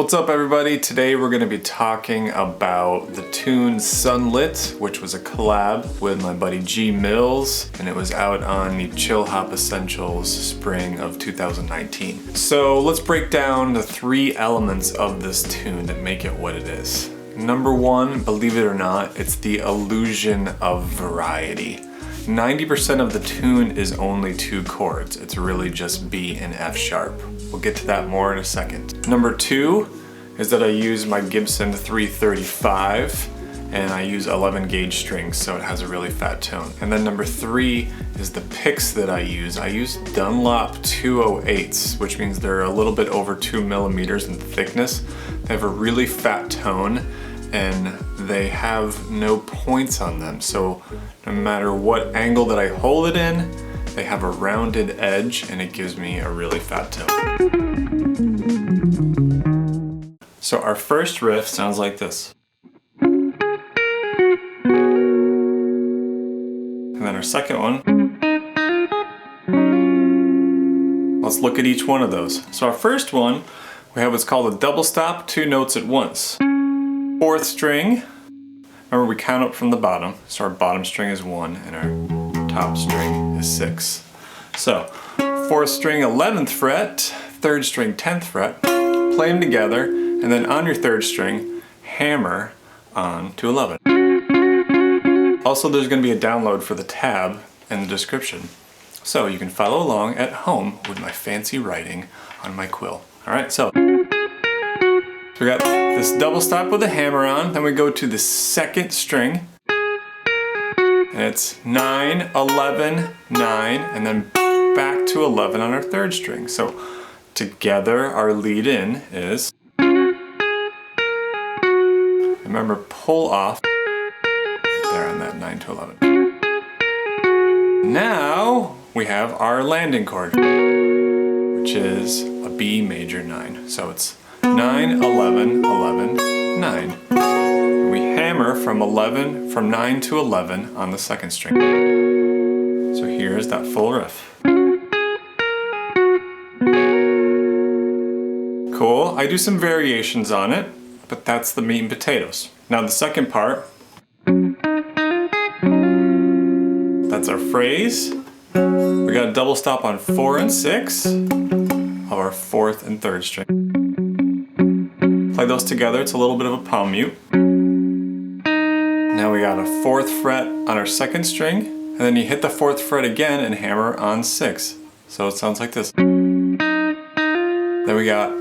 What's up everybody? Today we're going to be talking about the tune Sunlit, which was a collab with my buddy Gmills, and it was out on the Chillhop Essentials spring of 2019. So let's break down the three elements of this tune that make it what it is. Number one, believe it or not, it's the illusion of variety. 90% of the tune is only two chords. It's really just B and F sharp. We'll get to that more in a second. Number two is that I use my Gibson 335 and I use 11 gauge strings, so it has a really fat tone. And then number three is the picks that I use. I use Dunlop 208s, which means they're a little bit over 2 millimeters in thickness. They have a really fat tone and they have no points on them. So no matter what angle that I hold it in, they have a rounded edge and it gives me a really fat tone. So our first riff sounds like this. And then our second one. Let's look at each one of those. So our first one, we have what's called a double stop, 2 notes at once. Fourth string, remember we count up from the bottom, so our bottom string is 1 and our top string is 6. So, 4th string 11th fret, 3rd string 10th fret, play them together, and then on your 3rd string, hammer on to 11. Also, there's going to be a download for the tab in the description, so you can follow along at home with my fancy writing on my quill. Alright, so we got this double stop with a hammer on, then we go to the 2nd string, and it's 9, 11, 9, and then back to 11 on our 3rd string. So together our lead in is, remember, pull off there on that 9 to 11. Now we have our landing chord, which is a B major 9. So it's 9, 11, 11, 9. We hammer from 9 to 11 on the 2nd string. So here's that full riff. Cool, I do some variations on it, but that's the meat and potatoes. Now the second part, that's our phrase. We got a double stop on 4 and 6 of our 4th and 3rd string. Play those together, it's a little bit of a palm mute. Now we got a 4th fret on our 2nd string, and then you hit the 4th fret again and hammer on 6. So it sounds like this. Then we got,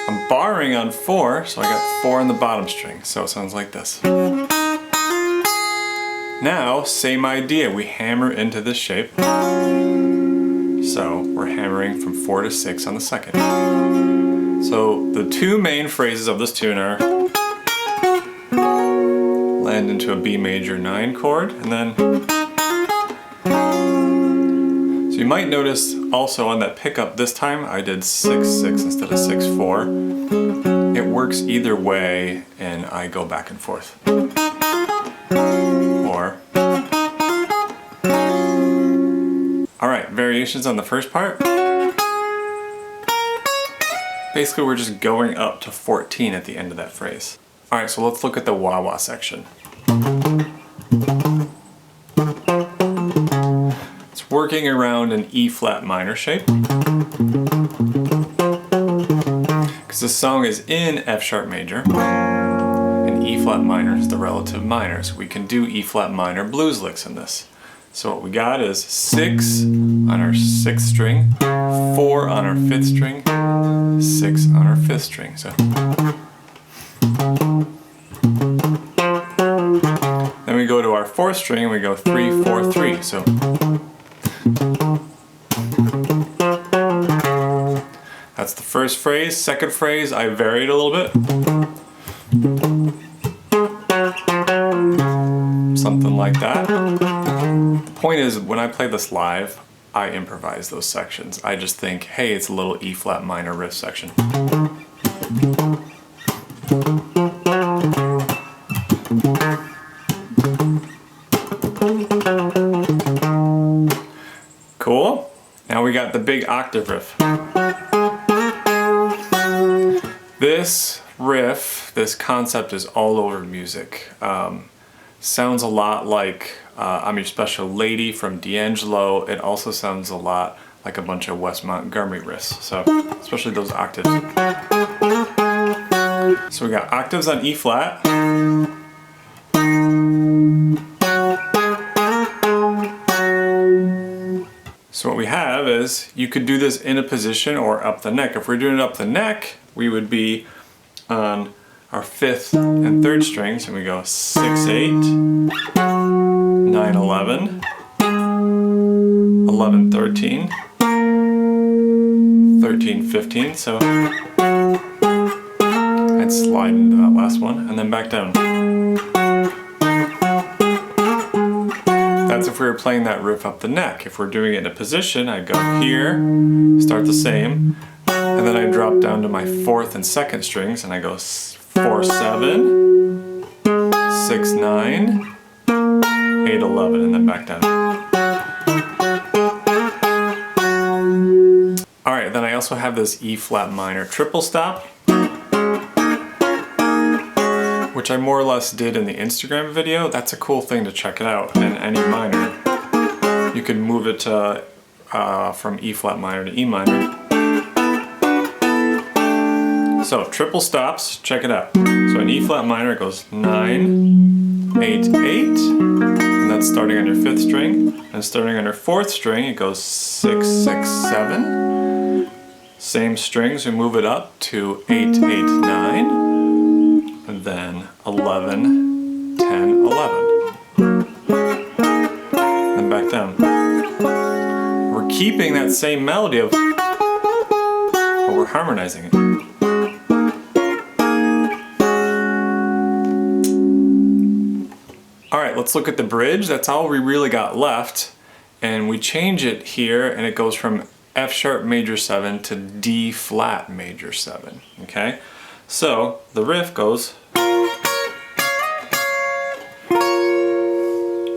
I'm barring on 4, so I got 4 on the bottom string, so it sounds like this. Now, same idea, we hammer into this shape. So we're hammering from 4 to 6 on the 2nd. So the two main phrases of this tune are land into a B major 9 chord, and then so you might notice also on that pickup this time I did 6-6 instead of 6-4. It works either way and I go back and forth. Or alright, variations on the first part. Basically we're just going up to 14 at the end of that phrase. Alright, so let's look at the wah-wah section. It's working around an E flat minor shape. Because the song is in F sharp major, and E flat minor is the relative minor, so we can do E flat minor blues licks in this. So what we got is 6 on our 6th string, 4 on our 5th string, 6 on our 5th string. So then we go to our 4th string and we go 3, 4, 3. So that's the first phrase. Second phrase, I varied a little bit. Something like that. The point is, when I play this live, I improvise those sections. I just think, hey, it's a little E flat minor riff section. Cool. Now we got the big octave riff. This riff, this concept is all over music. Sounds a lot like I'm Your Special Lady from D'Angelo. It also sounds a lot like a bunch of Wes Montgomery riffs, so especially those octaves. So we got octaves on E flat. So what we have is, you could do this in a position or up the neck. If we're doing it up the neck, we would be on our 5th and 3rd strings, and we go 6, 8, 9, 11, 11, 13, 13, 15, so I'd slide into that last one, and then back down. That's if we were playing that riff up the neck. If we're doing it in a position, I'd go here, start the same, and then I drop down to my 4th and 2nd strings, and I go 4, 7, 6, 9, 8, 11, and then back down. Alright, then I also have this E flat minor triple stop, which I more or less did in the Instagram video. That's a cool thing to check it out in any minor. You can move it to, from E flat minor to E minor. So triple stops, check it out. So in E flat minor it goes 9, 8, 8, and that's starting on your 5th string. And starting on your 4th string it goes 6, 6, 7. Same strings, we move it up to 8, 8, 9. And then 11, 10, 11. Then back down. We're keeping that same melody but we're harmonizing it. Alright, let's look at the bridge. That's all we really got left. And we change it here, and it goes from F sharp major 7 to D flat major 7. Okay? So the riff goes, and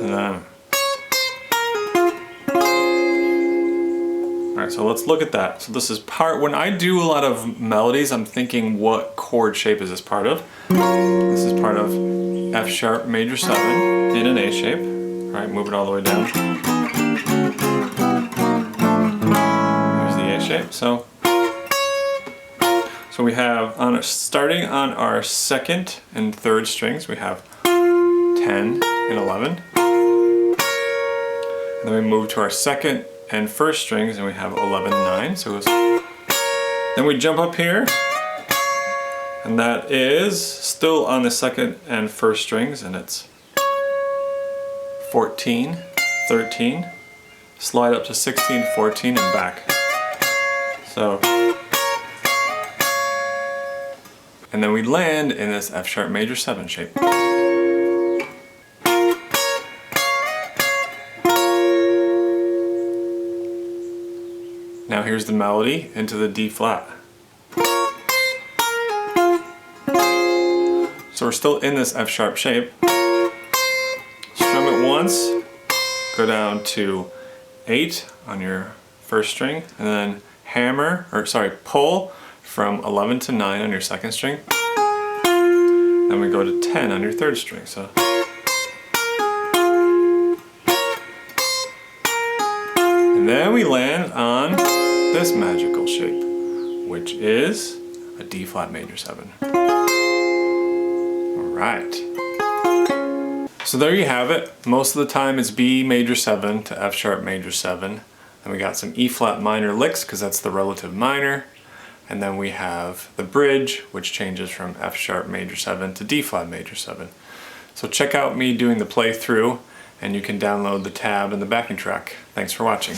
then, alright, so let's look at that. So this is part, when I do a lot of melodies, I'm thinking, what chord shape is this part of? This is part of F sharp major 7 in an A shape. Alright, move it all the way down. There's the A shape. So we have, starting on our 2nd and 3rd strings, we have 10 and 11. And then we move to our 2nd and 1st strings, and we have 11 and 9. So it goes, then we jump up here, and that is still on the 2nd and 1st strings, and it's 14, 13, slide up to 16, 14, and back. So, and then we land in this F sharp major 7 shape. Now here's the melody into the D flat. So we're still in this F sharp shape. Strum it once, go down to 8 on your 1st string, and then hammer, or sorry, pull from 11 to 9 on your 2nd string. Then we go to 10 on your 3rd string. So, and then we land on this magical shape, which is a D flat major 7. Alright. So there you have it. Most of the time it's B major 7 to F sharp major 7. And we got some E flat minor licks because that's the relative minor. And then we have the bridge, which changes from F sharp major 7 to D flat major 7. So check out me doing the playthrough, and you can download the tab and the backing track. Thanks for watching.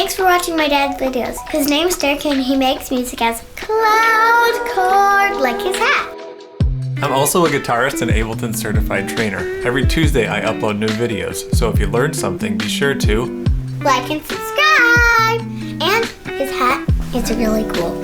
Thanks for watching my dad's videos. His name's Dirk and he makes music as Cloudchord, like his hat. I'm also a guitarist and Ableton certified trainer. Every Tuesday I upload new videos, so if you learned something, be sure to like and subscribe. And his hat is really cool.